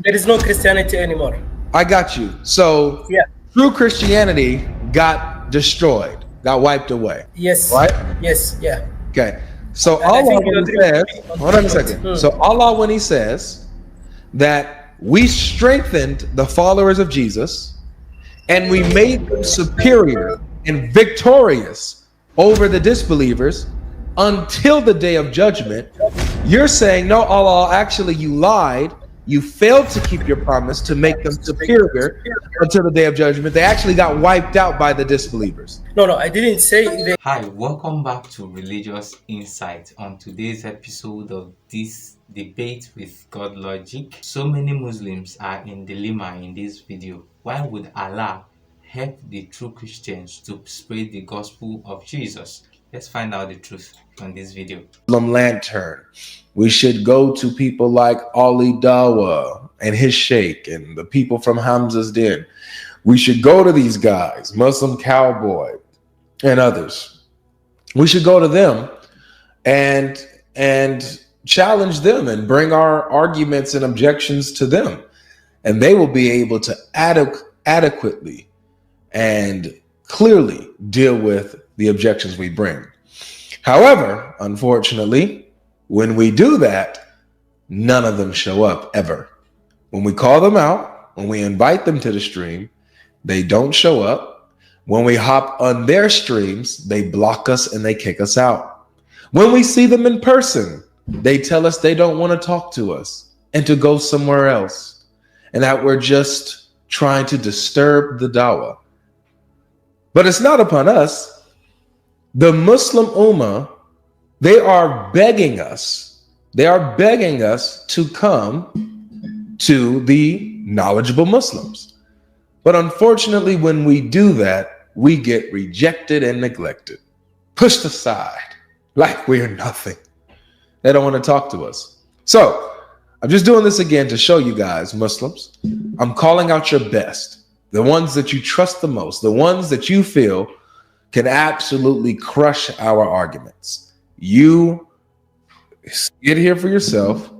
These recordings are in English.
there is no Christianity anymore. I got you. So Yeah. true Christianity got destroyed, got wiped away, Yes. right? Yes. Yeah. Okay. So And I Allah, think you when he agree with says, me on hold this on a point. second. So Allah, when he says that we strengthened the followers of Jesus and we made them superior and victorious over the disbelievers until the day of judgment, you're saying, no, Allah, actually, you lied. You failed to keep your promise to make them superior until the day of judgment. They actually got wiped out by the disbelievers. No, I didn't say they. Hi, welcome back to Religious Insight. On today's episode of this debate with Godlogic, so many Muslims are in dilemma in this video. Why would Allah help the true Christians to spread the gospel of Jesus? Let's find out the truth on this video. Muslim Lantern. We should go to people like Ali Dawa and his sheikh and the people from Hamza's Den. We should go to these guys, Muslim Cowboy and others. We should go to them and challenge them and bring our arguments and objections to them. And they will be able to adequately and clearly deal with the objections we bring. However, unfortunately, when we do that, none of them show up ever. When we call them out, when we invite them to the stream, they don't show up. When we hop on their streams, they block us and they kick us out. When we see them in person, they tell us they don't want to talk to us and to go somewhere else, and that we're just trying to disturb the dawah. But it's not upon us. The Muslim Ummah, they are begging us to come to the knowledgeable Muslims. But unfortunately, when we do that, we get rejected and neglected, pushed aside like we're nothing. They don't want to talk to us. So I'm just doing this again to show you guys, Muslims, I'm calling out your best, the ones that you trust the most, the ones that you feel can absolutely crush our arguments. You get here for yourself.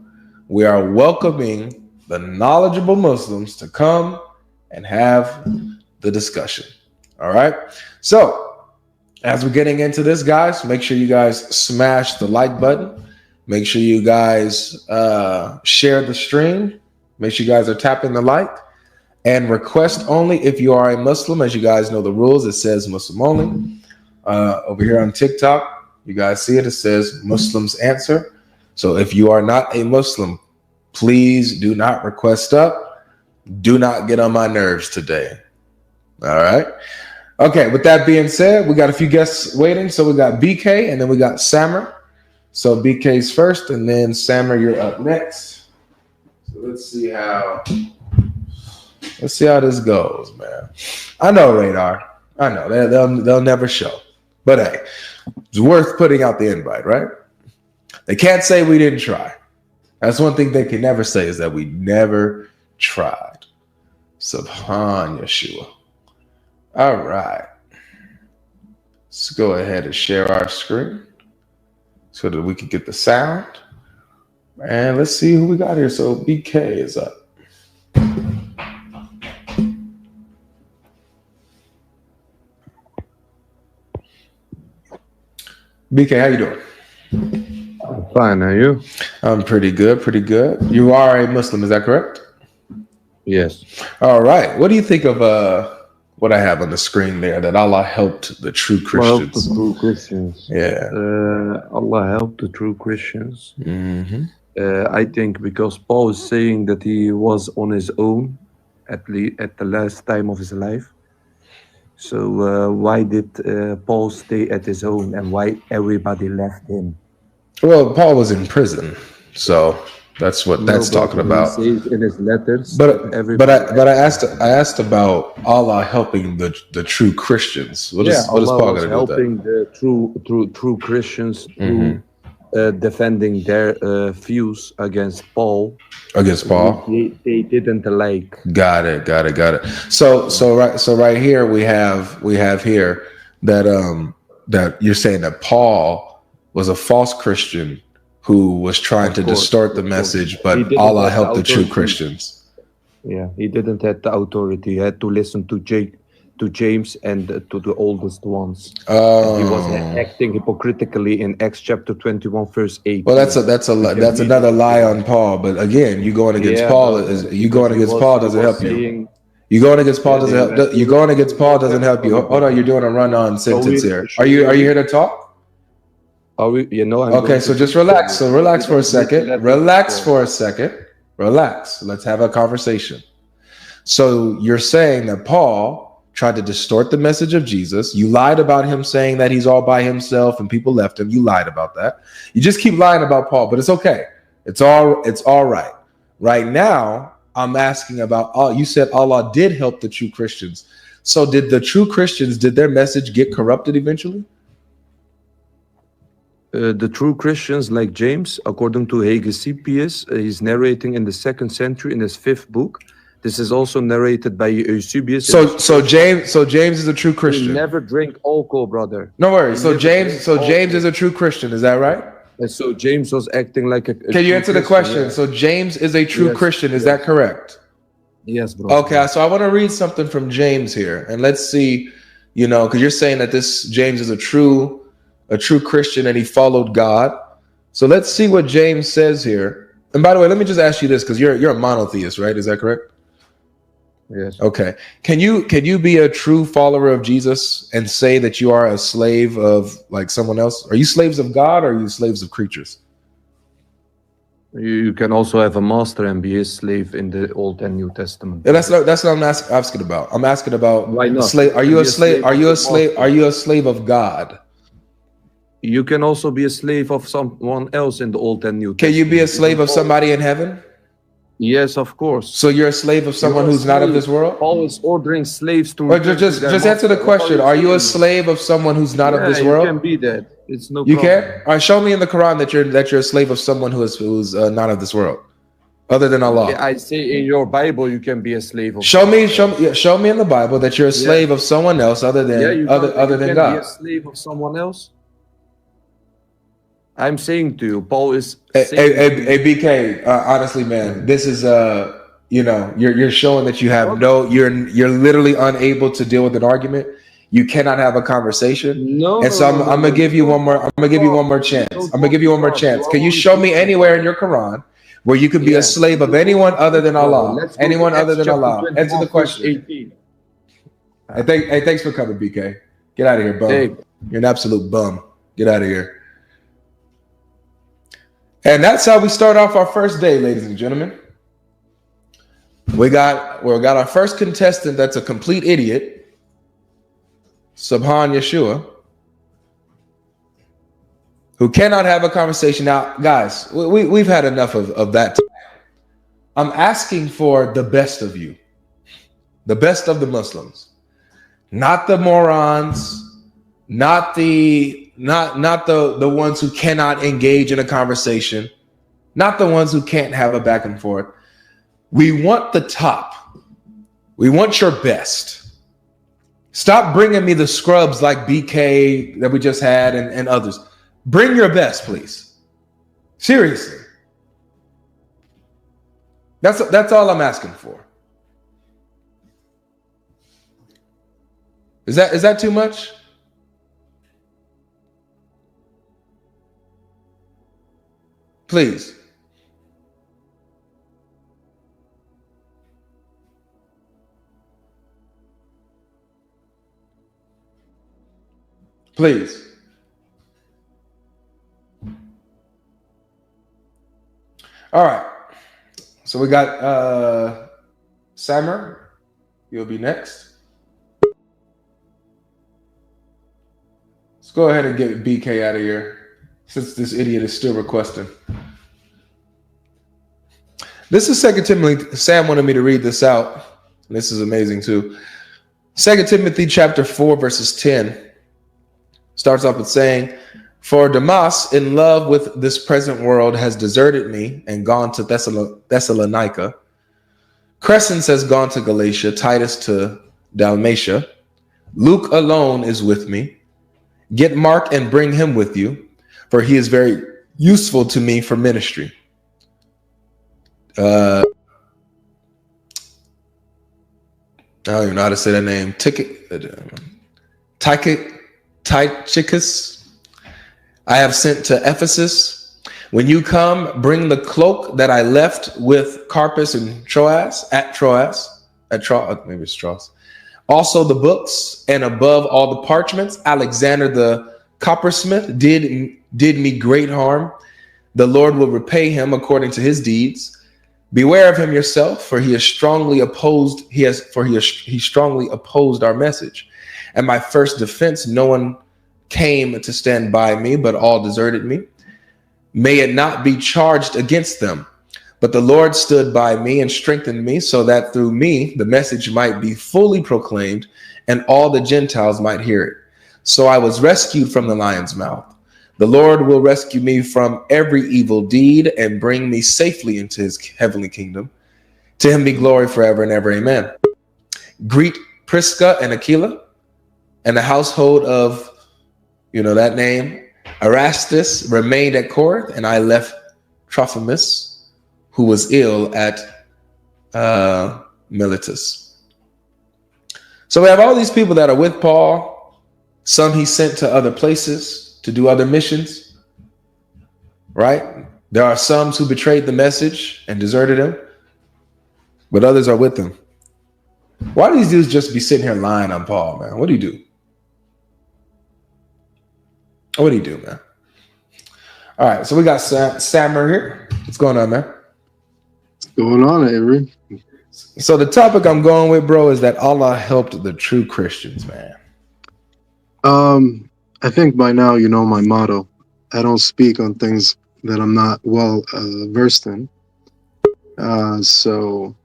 We are welcoming the knowledgeable Muslims to come and have the discussion. All right. So as we're getting into this, guys, make sure you guys smash the like button. Make sure you guys share the stream. Make sure you guys are tapping the like. And request only if you are a Muslim. As you guys know the rules, it says Muslim only. Over here on TikTok, you guys see it. It says Muslims answer. So if you are not a Muslim, please do not request up. Do not get on my nerves today. All right. Okay. With that being said, we got a few guests waiting. So we got BK and then we got Samer. So BK's first and then Samer, you're up next. So let's see how this goes, man. I know Radar. I know they'll never show, but hey, it's worth putting out the invite, right? They can't say we didn't try. That's one thing they can never say is that we never tried. Subhan Yeshua. All right, let's go ahead and share our screen so that we can get the sound. And let's see who we got here. So BK is up. BK, how you doing? I'm fine, are you? I'm pretty good. You are a Muslim, is that correct? Yes. All right. What do you think of what I have on the screen there, that Allah helped the true Christians? The true Christians. Yeah. Allah helped the true Christians. Mm-hmm. I think because Paul is saying that he was on his own at the last time of his life. So why did Paul stay at his own, and why everybody left him? Well, Paul was in prison, so that's what that's talking about. He says in his letters, but I asked about Allah helping the true Christians. What is Paul going to do with that? Helping the true Christians through defending their views against Paul. Against Paul, they didn't like. Got it. So right here we have here that that you're saying that Paul was a false Christian who was trying to Of course, distort the of course. message, He but didn't Allah have the helped the true authority. Christians. Yeah, he didn't have the authority. He had to listen to James and to the oldest ones. And he was acting hypocritically in Acts chapter 21, verse 8. Well, that's another lie on Paul. But again, you going against Paul doesn't help you. You going against Paul doesn't help. You going against Paul doesn't help you. Hold on, you're doing a run-on sentence here. Are you here to talk? Are we? Okay, so just relax. So relax for a second. Relax for a second. Relax. Let's have a conversation. So you're saying that Paul tried to distort the message of Jesus. You lied about him saying that he's all by himself and people left him. You lied about that. You just keep lying about Paul, but it's okay. It's all right. Right now, I'm asking about, you said Allah did help the true Christians. So did the true Christians, did their message get corrupted eventually? The true Christians like James, according to Hegesippus, he's narrating in the 2nd century in his 5th book. This is also narrated by Eusebius. So James is a true Christian. He never drank alcohol, brother. No worries. So James is a true Christian. Is that right? And so James was acting like a Can you answer the question? Yeah. So James is a true Christian. Is that correct? Yes, bro. Okay, so I want to read something from James here, and let's see, because you're saying that this James is a true Christian and he followed God. So let's see what James says here. And by the way, let me just ask you this, because you're a monotheist, right? Is that correct? Yes. Okay. Can you be a true follower of Jesus and say that you are a slave of like someone else? Are you slaves of God or are you slaves of creatures? You can also have a master and be a slave in the Old and New Testament. Yeah, that's what I'm asking about. I'm asking about why not? Are you a slave? Are you a slave of God? You can also be a slave of someone else in the Old and New Testament. Can you be a slave of somebody in heaven? Yes, of course. So you're a slave of someone who's not of this world? Paul is ordering slaves to... Or just answer the question. Are you a slave of someone who's not of this world? You can be that. It's no you problem. You can? All right, show me in the Quran that you're a slave of someone who's not of this world, other than Allah. I say in your Bible you can be a slave of... Show me in the Bible that you're a slave of someone else other than other than God. Be a slave of someone else? I'm saying to you, Paul is hey BK, honestly, man, this is you're showing that you have you're literally unable to deal with an argument. You cannot have a conversation. I'm gonna give you one more. I'm gonna give you one more chance. Can you show me anywhere in your Quran where you could be a slave of anyone other than Allah? Anyone other than Allah? Answer the question. Hey, thanks for coming, BK. Get out of here, bum. Hey. You're an absolute bum. Get out of here. And that's how we start off our first day, ladies and gentlemen. We got our first contestant that's a complete idiot, Subhan Yeshua, who cannot have a conversation. Now, guys, we've had enough of that. I'm asking for the best of you, the best of the Muslims, not the morons, not the ones who cannot engage in a conversation, not the ones who can't have a back and forth. We want the top. We want your best. Stop bringing me the scrubs like BK that we just had and others. Bring your best, please. Seriously. That's all I'm asking for. Is that too much? Please. Please. All right. So we got Samer. You'll be next. Let's go ahead and get BK out of here, since this idiot is still requesting. This is 2 Timothy. Sam wanted me to read this out. This is amazing too. 2 Timothy chapter 4, verses 10 starts off with saying, "For Demas, in love with this present world, has deserted me and gone to Thessalonica. Crescens has gone to Galatia, Titus to Dalmatia. Luke alone is with me. Get Mark and bring him with you, for he is very useful to me for ministry. I don't even know how to say that name. Tychicus, I have sent to Ephesus. When you come, bring the cloak that I left with Carpus and Troas, maybe it's Troas. Also the books, and above all the parchments. Alexander the coppersmith did me great harm. The Lord will repay him according to his deeds. Beware of him yourself, for he strongly opposed our message. At my first defense, no one came to stand by me, but all deserted me. May it not be charged against them. But the Lord stood by me and strengthened me, so that through me the message might be fully proclaimed and all the Gentiles might hear it. So I was rescued from the lion's mouth. The Lord will rescue me from every evil deed and bring me safely into his heavenly kingdom. To him be glory forever and ever. Amen. Greet Prisca and Aquila and the household of, that name, Erastus remained at Corinth, and I left Trophimus, who was ill at Miletus. So we have all these people that are with Paul. Some he sent to other places to do other missions, right? There are some who betrayed the message and deserted him, but others are with him. Why do these dudes just be sitting here lying on Paul, man? What do you do? What do you do, man? All right, so we got Sammer here. What's going on, man? What's going on, Avery? So the topic I'm going with, bro, is that Allah helped the true Christians, man. I think by now you know my motto. I don't speak on things that I'm not well versed in. So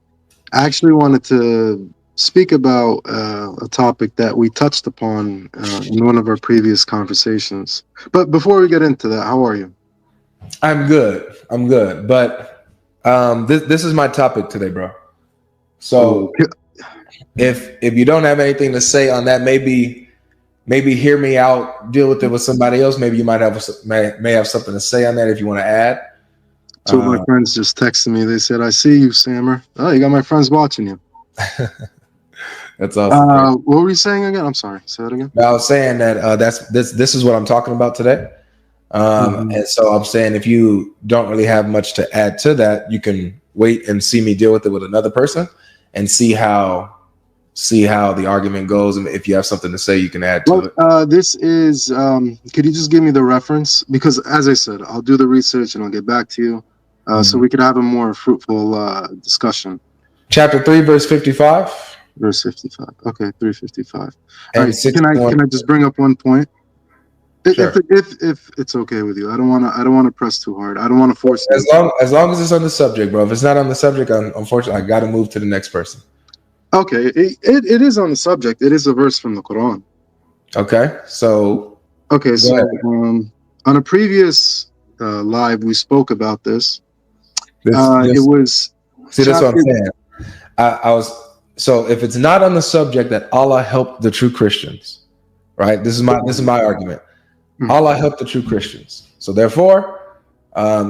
I actually wanted to speak about a topic that we touched upon in one of our previous conversations. But before we get into that, how are you? I'm good. But this is my topic today, bro. So if you don't have anything to say on that, maybe hear me out, deal with it with somebody else. Maybe you might may have something to say on that if you want to add. Two of my friends just texted me. They said, "I see you, Sammer. Oh, you got my friends watching you." That's awesome. What were you saying again? I'm sorry. Say that again. I was saying that this is what I'm talking about today. And so I'm saying if you don't really have much to add to that, you can wait and see me deal with it with another person and see how the argument goes. And if you have something to say, you can add to it. This is, could you just give me the reference? Because as I said, I'll do the research and I'll get back to you so we could have a more fruitful discussion. Chapter 3, verse 55. Verse 55. Okay, 355. All right, can I just bring up one point? Sure. If it's okay with you, I don't want to press too hard. I don't want to force it. As long as it's on the subject, bro. If it's not on the subject, unfortunately, I got to move to the next person. Okay, it is on the subject. It is a verse from the Quran. Okay, so on a previous live, we spoke about this. It was. See, that's what I'm saying. So if it's not on the subject that Allah helped the true Christians, right? This is my argument. Allah helped the true Christians. So therefore, that's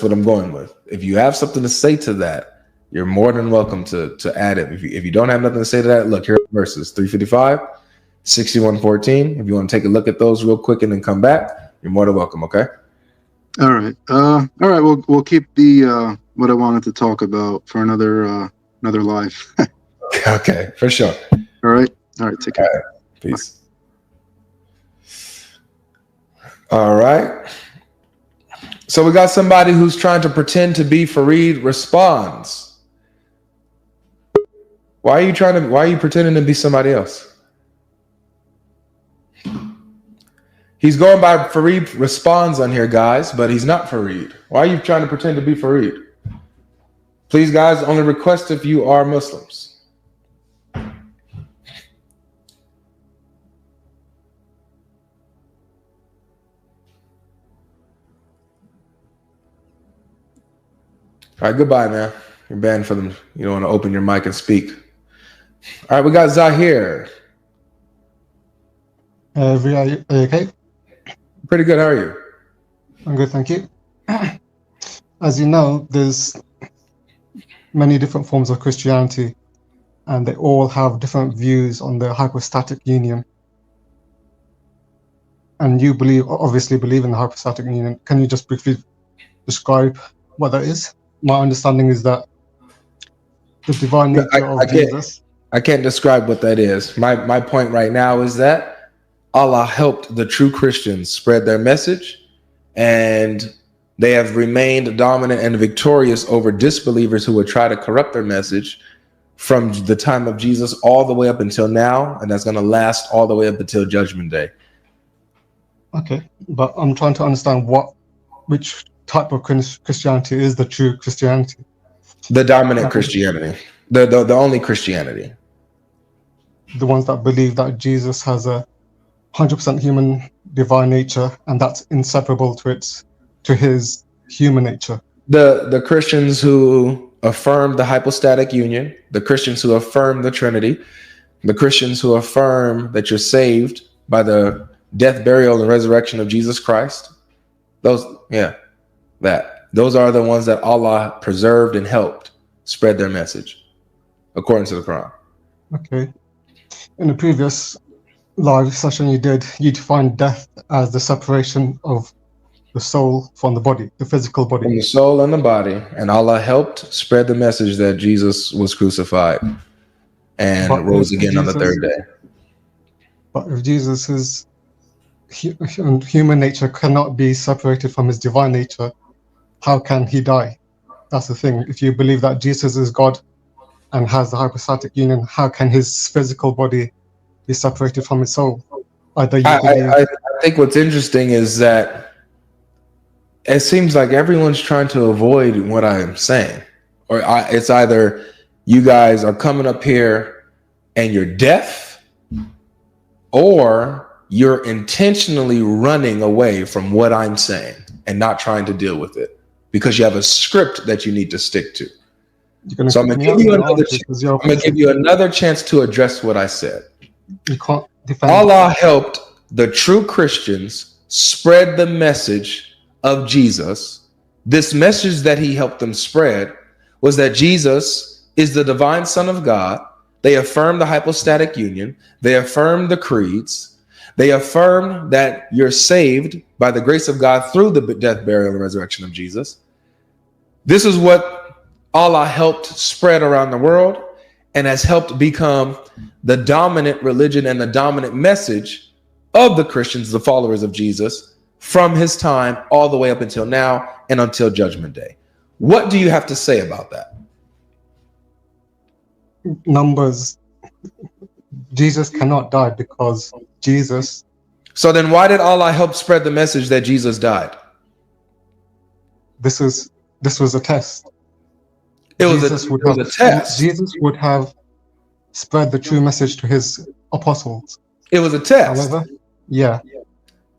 what I'm going with. If you have something to say to that, you're more than welcome to add it. If you don't have nothing to say to that, look, here are verses 355, 61:14. If you want to take a look at those real quick and then come back, you're more than welcome. Okay. All right. We'll keep the what I wanted to talk about for another live. Okay, for sure. All right. Take care. All right. Peace. All right. So we got somebody who's trying to pretend to be Fareed responds. Why are you pretending to be somebody else? He's going by Fareed responds on here, guys, but he's not Fareed. Why are you trying to pretend to be Fareed? Please, guys, only request if you are Muslims. All right, goodbye, man. You're banned for them. You don't want to open your mic and speak. All right, we got Zahir. Are you okay? Pretty good. How are you? I'm good, thank you. As you know, there's many different forms of Christianity, and they all have different views on the hypostatic union. And you obviously believe in the hypostatic union. Can you just briefly describe what that is? My understanding is that the divine nature of Jesus. I can't describe what that is. My point right now is that Allah helped the true Christians spread their message, and they have remained dominant and victorious over disbelievers who would try to corrupt their message from the time of Jesus all the way up until now, and that's going to last all the way up until Judgment Day. Okay, but I'm trying to understand which type of Christianity is the true Christianity. The dominant Christianity, the only Christianity. The ones that believe that Jesus has a 100% human divine nature, and that's inseparable to his human nature. The Christians who affirm the hypostatic union, the Christians who affirm the Trinity, the Christians who affirm that you're saved by the death, burial, and resurrection of Jesus Christ. Those are the ones that Allah preserved and helped spread their message, according to the Quran. Okay. In the previous live session you defined death as the separation of the soul from the body, the physical body. From the soul and the body. And Allah helped spread the message that Jesus was crucified and rose again on the third day. But if Jesus' human nature cannot be separated from his divine nature, how can he die? That's the thing. If you believe that Jesus is God and has the hypostatic union, how can his physical body be separated from his soul? I think what's interesting is that it seems like everyone's trying to avoid what I'm saying. Or it's either you guys are coming up here and you're deaf, or you're intentionally running away from what I'm saying and not trying to deal with it because you have a script that you need to stick to. So I'm going to give you another chance to address what I said. You can't defend. Allah helped the true Christians spread the message of Jesus. This message that he helped them spread was that Jesus is the divine Son of God. They affirm the hypostatic union. They affirm the creeds. They affirm that you're saved by the grace of God through the death, burial, and resurrection of Jesus. This is what Allah helped spread around the world and has helped become the dominant religion and the dominant message of the Christians, the followers of Jesus, from his time all the way up until now and until Judgment Day. What do you have to say about that? Numbers. Jesus cannot die because Jesus. So then why did Allah help spread the message that Jesus died? This was a test. It was a test. Jesus would have spread the true message to his apostles. It was a test. However, yeah.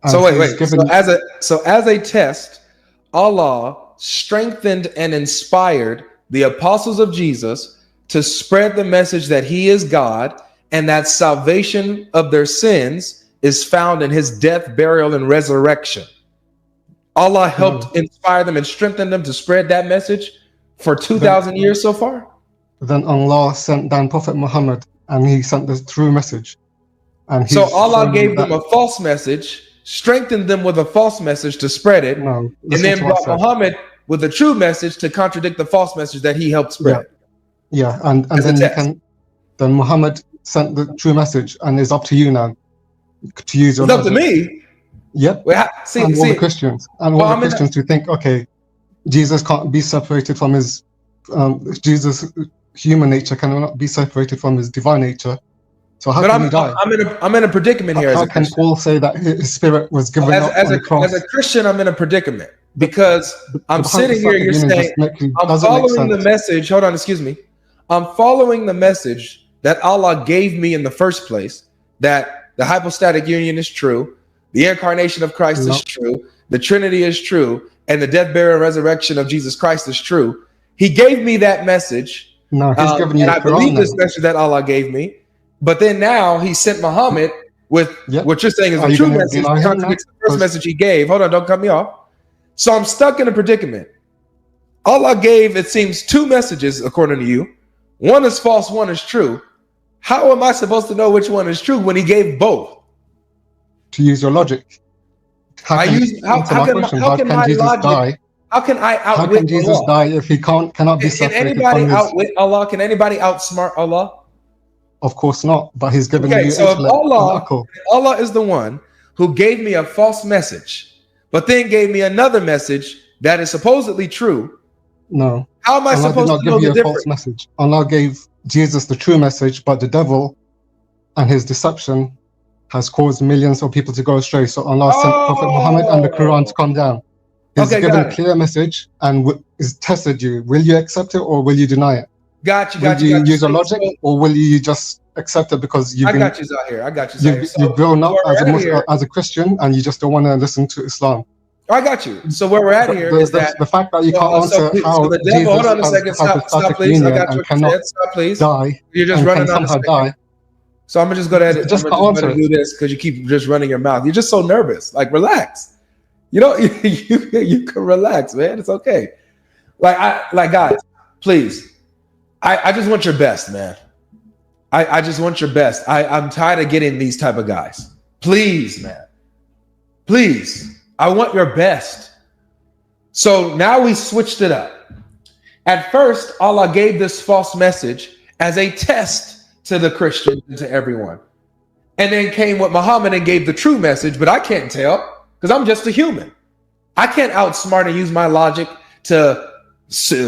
So wait. So as a test, Allah strengthened and inspired the apostles of Jesus to spread the message that he is God and that salvation of their sins is found in his death, burial, and resurrection. Allah helped inspire them and strengthen them to spread that message for 2,000 years so far. Then Allah sent down Prophet Muhammad and he sent the true message. And so Allah gave them a false message, strengthened them with a false message to spread it, and then brought Muhammad with a true message to contradict the false message that he helped spread. Yeah, and then Muhammad sent the true message, and it's up to you now to use your. It's up to me. Yep. All the Christians who think, okay, Jesus can't be separated from his Jesus' human nature cannot be separated from his divine nature. So how can he die? I'm in a predicament here. How can Paul say that his spirit was given up on the cross? As a Christian, I'm in a predicament because I'm sitting here. You're saying I'm following the message. Hold on, excuse me. I'm following the message that Allah gave me in the first place. That the hypostatic union is true, the incarnation of Christ is true, the Trinity is true, and the death, burial, and resurrection of Jesus Christ is true. He gave me that message. No, he's given you and I believe this message that Allah gave me. But then now he sent Muhammad with Yep. what you're saying is Are a you true gonna message deny that him contradicts now? the first 'Cause- message he gave. Hold on, don't cut me off. So I'm stuck in a predicament. Allah gave, it seems, two messages according to you. One is false, one is true. How am I supposed to know which one is true when he gave both? To use your logic. How can Jesus die? How can I How outwit can Jesus Allah? die if he cannot be Can separated anybody from his? outwit Allah? Can anybody outsmart Allah? Of course not. But he's given Okay, you so if intellect and akal. Allah is the one who gave me a false message, but then gave me another message that is supposedly true. No. How am I Allah did supposed not to know give you the a false difference? message. Allah gave Jesus the true message, but the devil and his deception has caused millions of people to go astray. So Allah sent Prophet Muhammad and the Quran to come down. He's Okay, given got a it. clear message and is tested you. Will you accept it or will you deny it? Got you. Will you use your logic or will you just accept it because I got you out here. I got you out here. you've grown up where as a we're at Muslim, here- as a Christian and you just don't want to listen to Islam? I got you. So where we're at here is that The fact that you can't answer how the devil. Jesus Hold on a has second. Stop, hypostatic please. I union got you. and cannot Stop, please. die You're just and running can on a somehow second. die. So I'm gonna just go ahead. Just I'm can't just gonna answer do this because you keep just running your mouth. You're just so nervous. Like, relax. You know, you can relax, man. It's okay. Like guys, please. I just want your best, man. I just want your best. I'm tired of getting these type of guys. Please, man. Please. I want your best. So now we switched it up. At first, Allah gave this false message as a test to the Christians and to everyone. And then came with Muhammad and gave the true message, but I can't tell because I'm just a human. I can't outsmart and use my logic to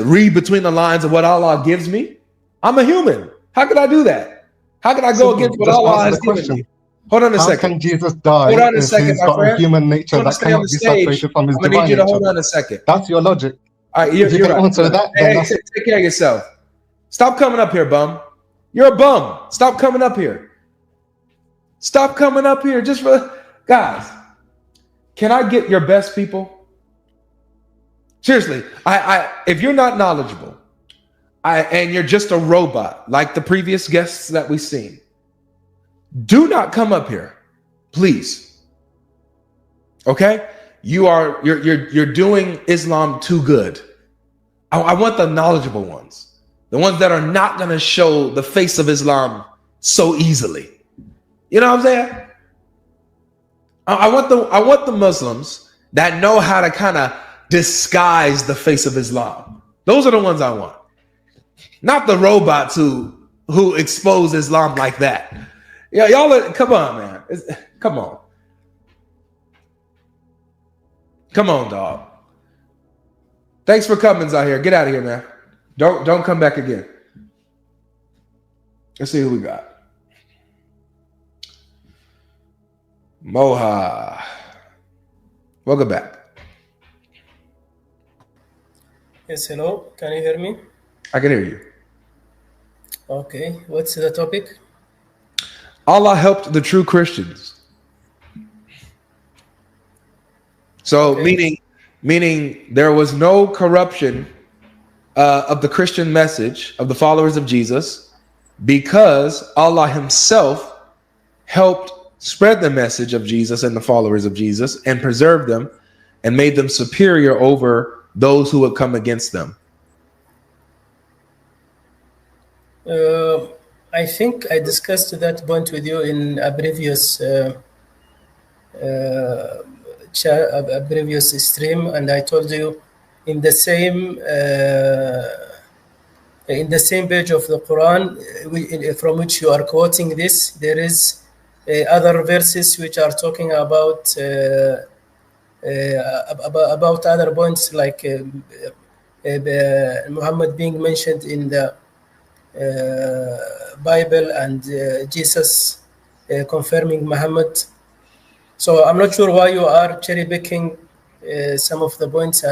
read between the lines of what Allah gives me. I'm a human. How could I do that? How can I go against what Allah has given me? Hold on a second. How can Jesus die Hold on a if second, he's my got friend. a human nature You wanna that stay on cannot the be stage? separated from his I'm gonna need divine you to nature? hold on a second. That's your logic. All right, If you can answer that, then Hey, that's take care of yourself. Stop coming up here, bum. You're a bum. Stop coming up here. Stop coming up here. Just for guys. Can I get your best people? Seriously, if you're not knowledgeable, and you're just a robot like the previous guests that we've seen, do not come up here, please. Okay? You're doing Islam too good. I want the knowledgeble ones, the ones that are not going to show the face of Islam so easily. You know what I'm saying? I want the Muslims that know how to kind of disguise the face of Islam. Those are the ones I want. Not the robots who expose Islam like that. Yeah, come on, man. Come on. Come on, dog. Thanks for coming out here. Get out of here, man. Don't come back again. Let's see who we got. Moha. Welcome back. Yes, hello. Can you hear me? I can hear you. Okay. What's the topic? Allah helped the true Christians. So meaning there was no corruption of the Christian message of the followers of Jesus because Allah himself helped spread the message of Jesus and the followers of Jesus and preserved them and made them superior over those who would come against them. I think I discussed that point with you in a previous a previous stream, and I told you in the same page of the Quran from which you are quoting this, there is other verses which are talking about other points like Muhammad being mentioned in the Bible and Jesus confirming Muhammad. So I'm not sure why you are cherry picking some of the points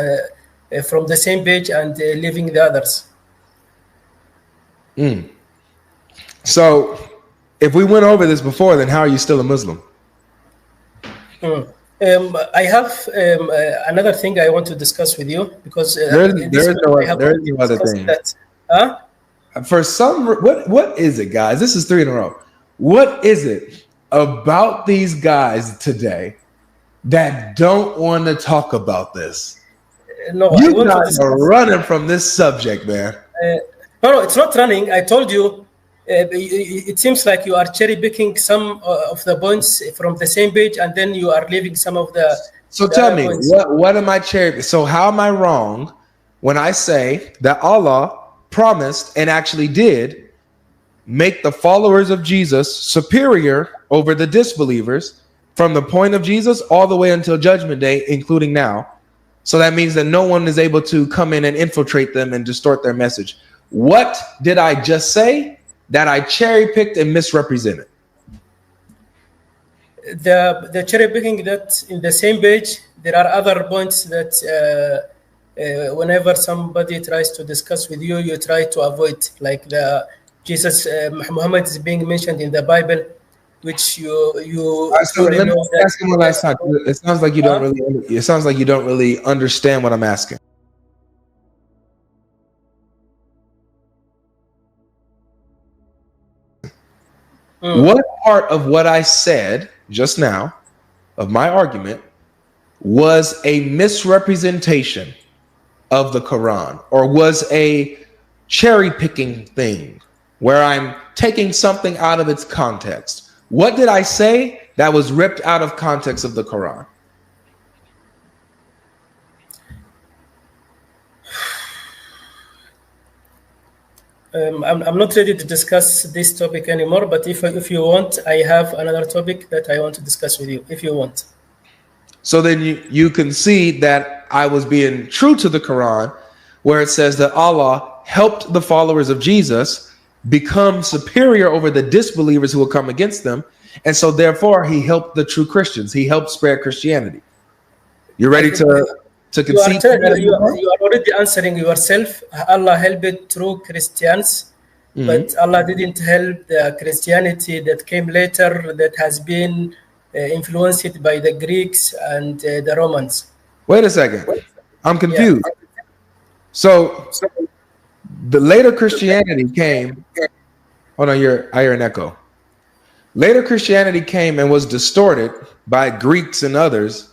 from the same page and leaving the others. So if we went over this before, then how are you still a Muslim? I have another thing I want to discuss with you because there is no other thing. For some, what is it, guys? This is 3 in a row. What is it about these guys today that don't want to talk about this. No, I You want to guys discuss. are running from this subject, man. No, it's not running. I told you. It seems like you are cherry picking some of the points from the same page, and then you are leaving some of the. So the tell other me, points. what am I cherry? So how am I wrong when I say that Allah promised and actually did make the followers of Jesus superior over the disbelievers from the point of Jesus all the way until Judgment Day, including now? So that means that no one is able to come in and infiltrate them and distort their message. What did I just say that I cherry picked and misrepresented? The cherry picking that in the same page, there are other points that whenever somebody tries to discuss with you, you try to avoid, like the Jesus Muhammad is being mentioned in the Bible, which you truly know that. Ask him one last time. It sounds like you don't really. It sounds like you don't really understand what I'm asking. What part of what I said just now of my argument was a misrepresentation of the Quran, or was a cherry picking thing where I'm taking something out of its context? What did I say that was ripped out of context of the Quran? I'm not ready to discuss this topic anymore, but if you want, I have another topic that I want to discuss with you, if you want. So then you can see that I was being true to the Quran, where it says that Allah helped the followers of Jesus become superior over the disbelievers who will come against them. And so therefore he helped the true Christians. He helped spread Christianity. You ready to concede? You are already answering yourself. Allah helped true Christians, but Allah didn't help the Christianity that came later, that has been influenced by the Greeks and the Romans. Wait a second. I'm confused. Yeah. So the later Christianity came. Hold on, I hear an echo. Later Christianity came and was distorted by Greeks and others,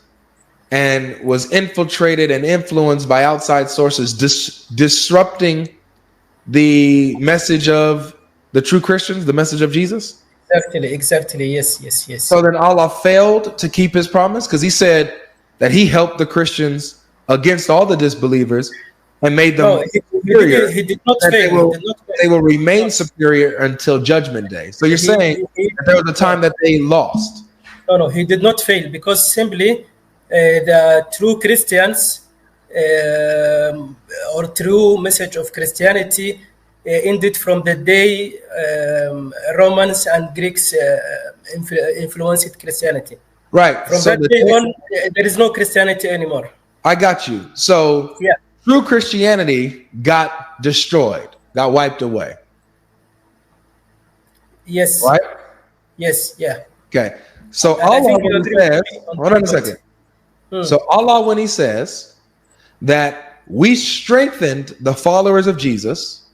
and was infiltrated and influenced by outside sources, disrupting the message of the true Christians, the message of Jesus. Exactly. Yes. So then Allah failed to keep his promise, because he said that he helped the Christians against all the disbelievers and made them superior. He did not fail. They will remain superior until Judgment Day. So you're saying that there was a time that they lost. No, he did not fail, because simply the true Christians or true message of Christianity ended from the day Romans and Greeks influenced Christianity. Right. From that day on, there is no Christianity anymore. I got you. So true Christianity got destroyed, got wiped away. Yes. Right? Yes, yeah. Okay. So Allah, when he says, hold on a second. So Allah, when he says that we strengthened the followers of Jesus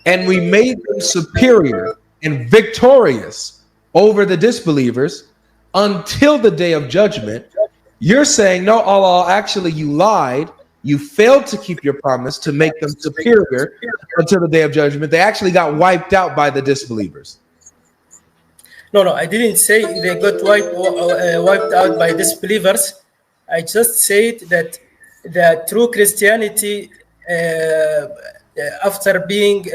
and we made them superior and victorious over the disbelievers until the day of judgment, you're saying, no, Allah, actually you lied. You failed to keep your promise to make them superior until the day of judgment. They actually got wiped out by the disbelievers. No, I didn't say they got wiped out by disbelievers. I just said that the true Christianity, after being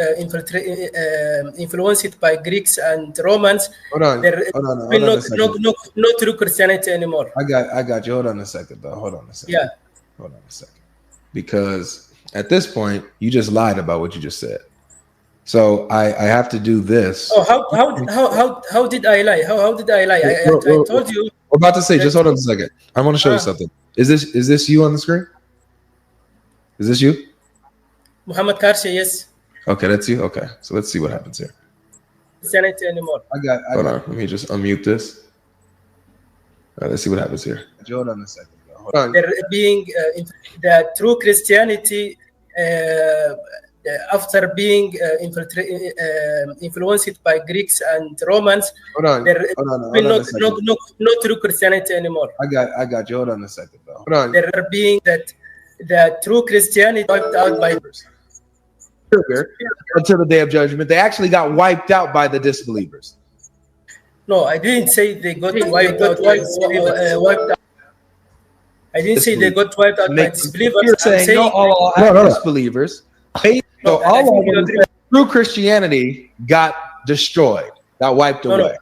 influenced by Greeks and Romans, there will no true Christianity anymore. I got you. Hold on a second, though. Hold on a second. Yeah. Hold on a second. Because at this point, you just lied about what you just said. So I have to do this. Oh, how did I lie? How did I lie? I told you. We're about to say, just hold on a second. I want to show you something. Is this you on the screen? Is this you? Muhammad Karshi, yes. Okay, that's you. Okay, so let's see what happens here. Christianity anymore. Hold on. Let me just unmute this. All right, let's see what happens here. Hold on a second. Hold on. There being the true Christianity after being influenced by Greeks and Romans, there will no true Christianity anymore. I got you. Hold on a second, though. Hold on. There being that the true Christianity wiped out by until the day of judgment. They actually got wiped out by the disbelievers. No, I didn't say they got wiped out. I didn't say they got wiped out by disbelievers. You're saying all disbelievers. True Christianity got destroyed, got wiped away.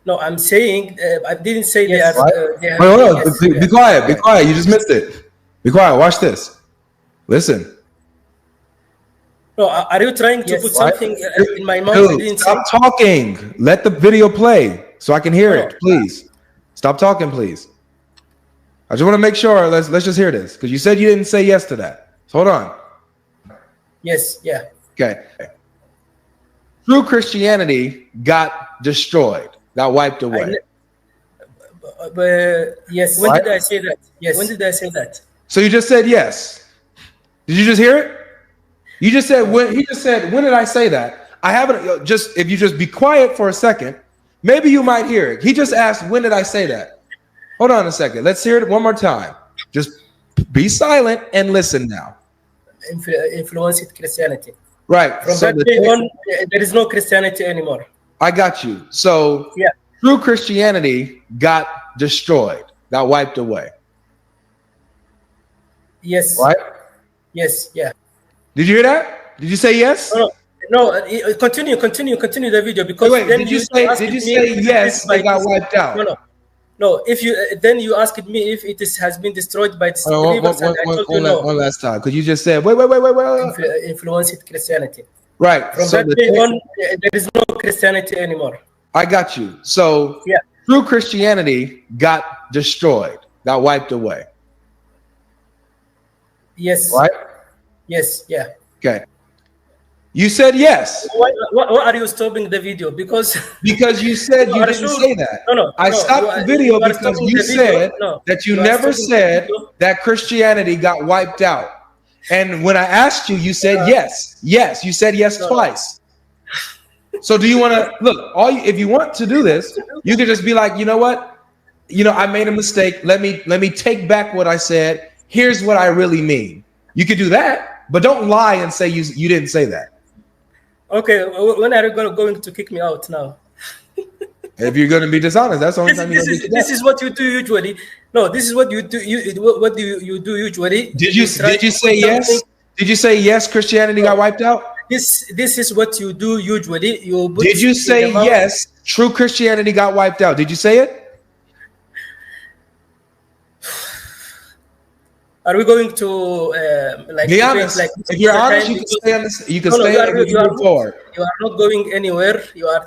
No, I'm saying I didn't say they are. Be quiet. Be quiet. You just missed it. Be quiet. Watch this. Listen. No, are you trying to put something in my mouth? Dude, stop talking. Let the video play so I can hear it, please. Stop talking, please. I just want to make sure. Let's just hear this, because you said you didn't say yes to that. So hold on. Yes. Yeah. Okay. True Christianity got destroyed, got wiped away. Yes. When did I say that? Yes. When did I say that? So you just said yes. Did you just hear it? You just said when. He just said, when did I say that? I haven't. Just if you just be quiet for a second, maybe you might hear it. He just asked, when did I say that? Hold on a second. Let's hear it one more time. Just be silent and listen now. Influenced Christianity. Right. From that day on, there is no Christianity anymore. I got you. So yeah, true Christianity got destroyed, got wiped away. Yes. Right? Yes. Yeah. Did you hear that? Did you say yes? No. Continue the video, because wait, then did you say yes? They got wiped out. No. If you then you asked me if it has been destroyed by disbelievers, and I told you no. One last time, because you just said wait. Influenced Christianity. Right. From that day on, there is no Christianity anymore. I got you. So yeah, true Christianity got destroyed, got wiped away. Yes. Right. Yes. Yeah. Okay. You said yes. Why are you stopping the video? Because you said you didn't say that. No. I stopped the video because you said that you never said that Christianity got wiped out. And when I asked you, you said yes. Yes, you said yes twice. So do you want to look? If you want to do this, you can just be like, you know what? I made a mistake. Let me take back what I said. Here's what I really mean. You could do that, but don't lie and say you didn't say that. Okay, when are you going to kick me out now? If you're going to be dishonest, that's the only time you're going to be kicked out. This is what you do usually. No, this is what you do. What do you do usually? Did you say yes? Did you say yes? Christianity got wiped out. This is what you do usually. Did you say yes? True Christianity got wiped out. Did you say it? Are we going to be honest? If you're honest, you can stay on this. You can stay and move forward. You are not going anywhere. You are.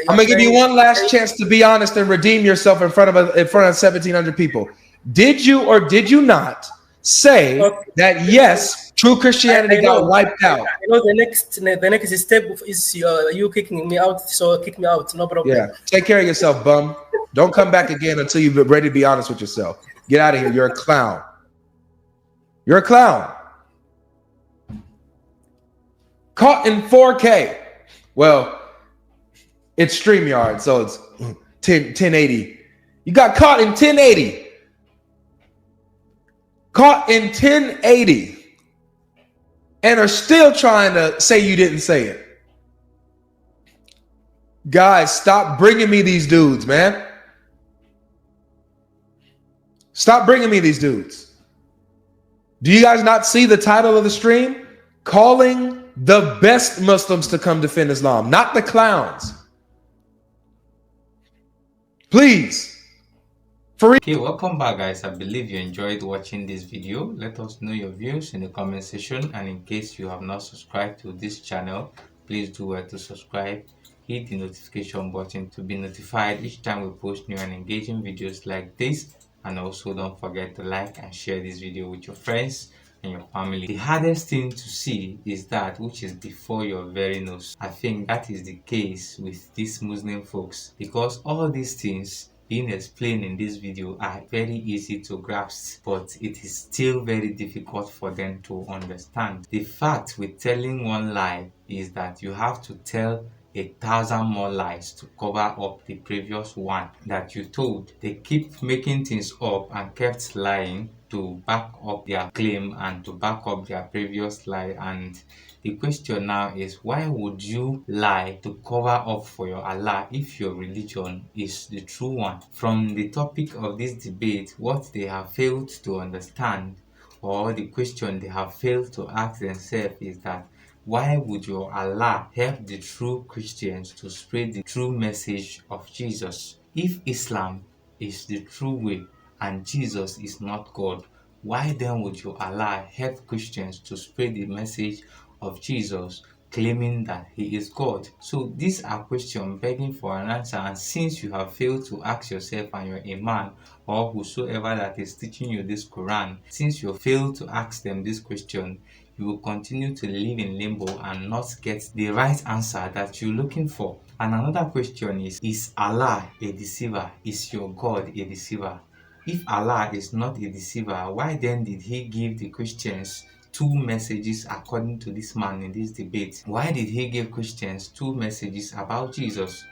I'm gonna give you one last chance to be honest and redeem yourself in front of 1,700 people. Did you or did you not say that yes, true Christianity got wiped out? I know the next step is you kicking me out. So kick me out, no problem. Yeah, take care of yourself, bum. Don't come back again until you're ready to be honest with yourself. Get out of here. You're a clown. You're a clown. Caught in 4K. Well, it's StreamYard, so it's 1080. You got caught in 1080. Caught in 1080. And are still trying to say you didn't say it. Guys, stop bringing me these dudes, man. Stop bringing me these dudes. Do you guys not see the title of the stream? Calling the best Muslims to come defend Islam, not the clowns. Please. Okay, welcome back, guys. I believe you enjoyed watching this video. Let us know your views in the comment section, and in case you have not subscribed to this channel, please do well to subscribe. Hit the notification button to be notified each time we post new and engaging videos like this. And also don't forget to like and share this video with your friends and your family. The hardest thing to see is that which is before your very nose. I think that is the case with these Muslim folks, because all these things being explained in this video are very easy to grasp, but it is still very difficult for them to understand. The fact with telling one lie is that you have to tell 1,000 more lies to cover up the previous one that you told. They keep making things up and kept lying to back up their claim and to back up their previous lie. And the question now is, why would you lie to cover up for your Allah if your religion is the true one? From the topic of this debate, what they have failed to understand, or the question they have failed to ask themselves, is that why would your Allah help the true Christians to spread the true message of Jesus? If Islam is the true way and Jesus is not God, why then would your Allah help Christians to spread the message of Jesus, claiming that he is God? So these are questions begging for an answer, and since you have failed to ask yourself and your imam or whosoever that is teaching you this Quran, since you failed to ask them this question, you will continue to live in limbo and not get the right answer that you're looking for. And another question is Allah a deceiver? Is your God a deceiver? If Allah is not a deceiver, why then did he give the Christians two messages according to this man in this debate? Why did he give Christians two messages about Jesus?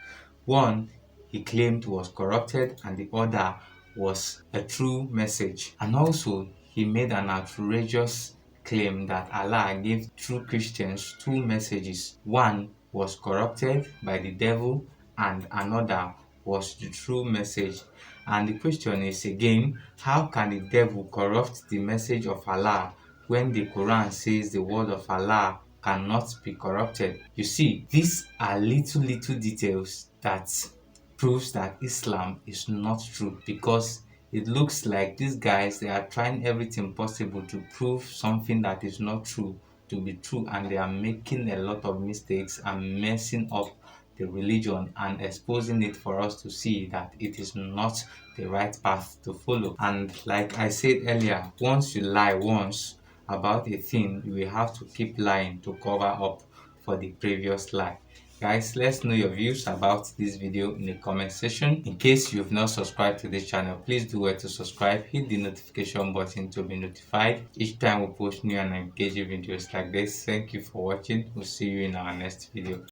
One he claimed was corrupted and the other was a true message. And also he made an outrageous claim that Allah gave true Christians two messages. One was corrupted by the devil and another was the true message. And the question is again, how can the devil corrupt the message of Allah when the Quran says the word of Allah cannot be corrupted? You see, these are little details that proves that Islam is not true, because it looks like these guys, they are trying everything possible to prove something that is not true to be true, and they are making a lot of mistakes and messing up the religion and exposing it for us to see that it is not the right path to follow. And like I said earlier, once you lie once about a thing, you will have to keep lying to cover up for the previous lie. Guys, let's know your views about this video in the comment section. In case you've not subscribed to this channel, please do well to subscribe, hit the notification button to be notified each time we post new and engaging videos like this. Thank you for watching. We'll see you in our next video.